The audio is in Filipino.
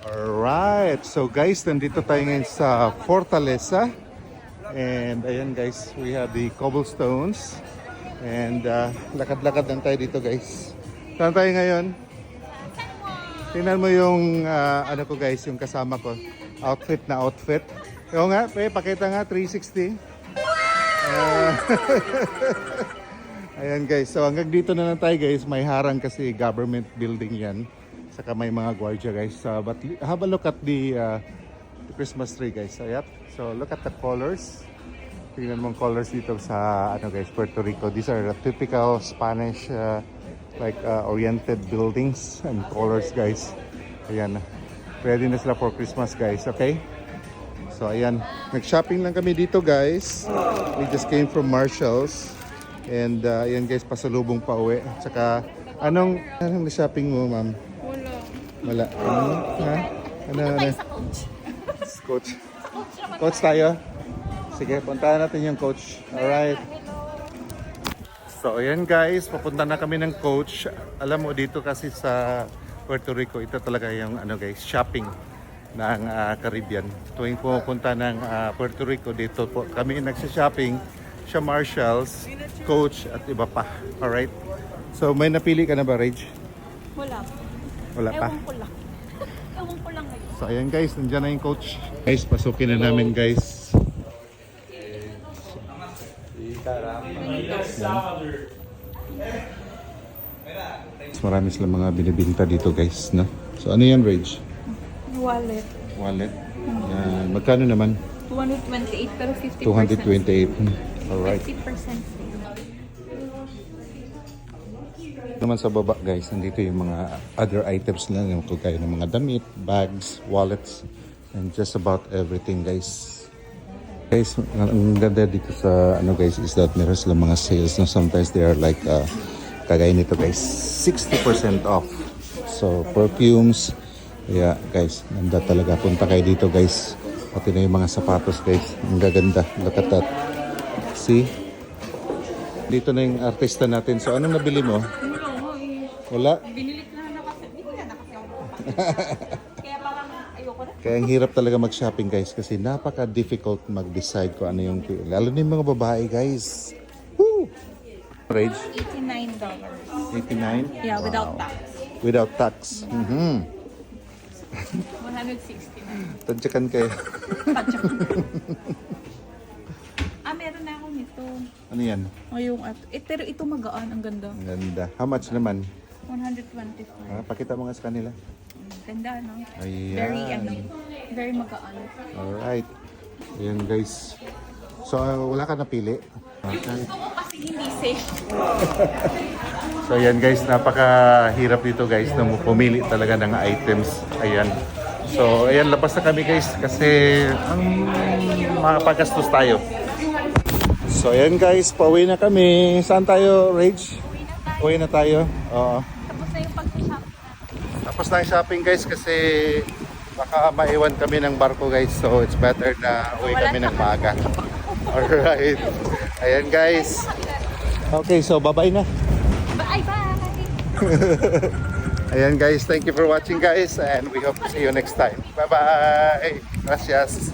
Alright, so guys, nandito tayo ngayon sa Fortaleza. And ayan guys, we have the cobblestones. And lakad-lakad lang tayo dito guys. Saan tayo ngayon? Tingnan mo yung ano ko guys, yung kasama ko. Outfit na outfit. Yung nga, pakita nga, 360. Ayan guys, so hanggang dito na lang tayo guys. May harang kasi government building yan. Saka may mga gwardiya guys. But have a look at the Christmas tree guys. Ayan. So look at the colors. Tingnan mong colors dito sa ano guys, Puerto Rico. These are the typical Spanish oriented buildings and colors guys. Ayan. Ready na sila for Christmas guys. Okay? So ayan. Nag-shopping lang kami dito guys. We just came from Marshall's. And ayan guys, pasalubong pa uwi. Tsaka anong na-shopping mo ma'am? Wala. Ano? Ha? Ano? Sa coach. Coach. Coach tayo? Sige, puntahan natin yung coach. Alright. So, ayan guys, papunta na kami ng coach. Alam mo, dito kasi sa Puerto Rico, ito talaga yung ano guys, shopping ng Caribbean. Tuwing pumunta ng Puerto Rico, dito po kami nagsha-shopping. Siya Marshall's, Coach, at iba pa. Alright? So, may napili ka na ba, Rage? Wala. Wala pa? Ewan ko lang. Ewan ko lang ngayon. So ayan guys, nandiyan na yung coach. Guys, pasukin na namin guys. Marami silang mga binibinta dito guys, no? So ano yan, Rage? Wallet. Wallet. Yan. Magkano naman? 228 pero 50%. 228. Alright. 50% Naman sa baba guys, nandito yung mga other items na yung kagaya ng mga damit, bags, wallets, and just about everything guys. Guys, ang ganda dito sa ano guys is that meron silang mga sales na sometimes they are like kagaya nito guys, 60% off. So perfumes, yeah guys, ganda talaga. Punta kayo dito guys. Pati na yung mga sapatos guys, ang gaganda. Look at that. See? Dito na yung artista natin. So anong nabili mo? Wala? Binilit na kasi. Hindi ko na kasi ako. Kaya parang ayoko na. Kaya ang hirap talaga mag-shopping guys kasi napaka-difficult mag-decide kung ano yung lalo na yung mga babae guys. Woo! Rage? $89. 89? Yeah, without Wow. tax. Without tax. 169. Tadyakan kayo. Meron na ako nito. Ano yan? Ngayong pero ito magaan, ang ganda. Ang ganda. How much naman? 125. Pakita mo nga sa kanila. Ganda, no? Ayan. Very magaan. Alright. Ayan guys. So wala ka napili? Okay. Gusto ko kasi hindi safe. So ayan guys, napakahirap dito guys na pumili talaga ng items. Ayan. So ayan, labas na kami guys kasi ang makapagastos tayo. So ayan guys, pauwi na kami. Saan tayo, Rage? Uwi na tayo. Oo. Tapos na yung pag-shop. Tapos na yung shopping guys kasi baka maiwan kami ng barko guys. So it's better na uwi kami ng maaga. Alright. Ayan guys. Okay, so bye-bye na. Bye! Ayan guys, thank you for watching guys and we hope to see you next time. Bye-bye! Gracias!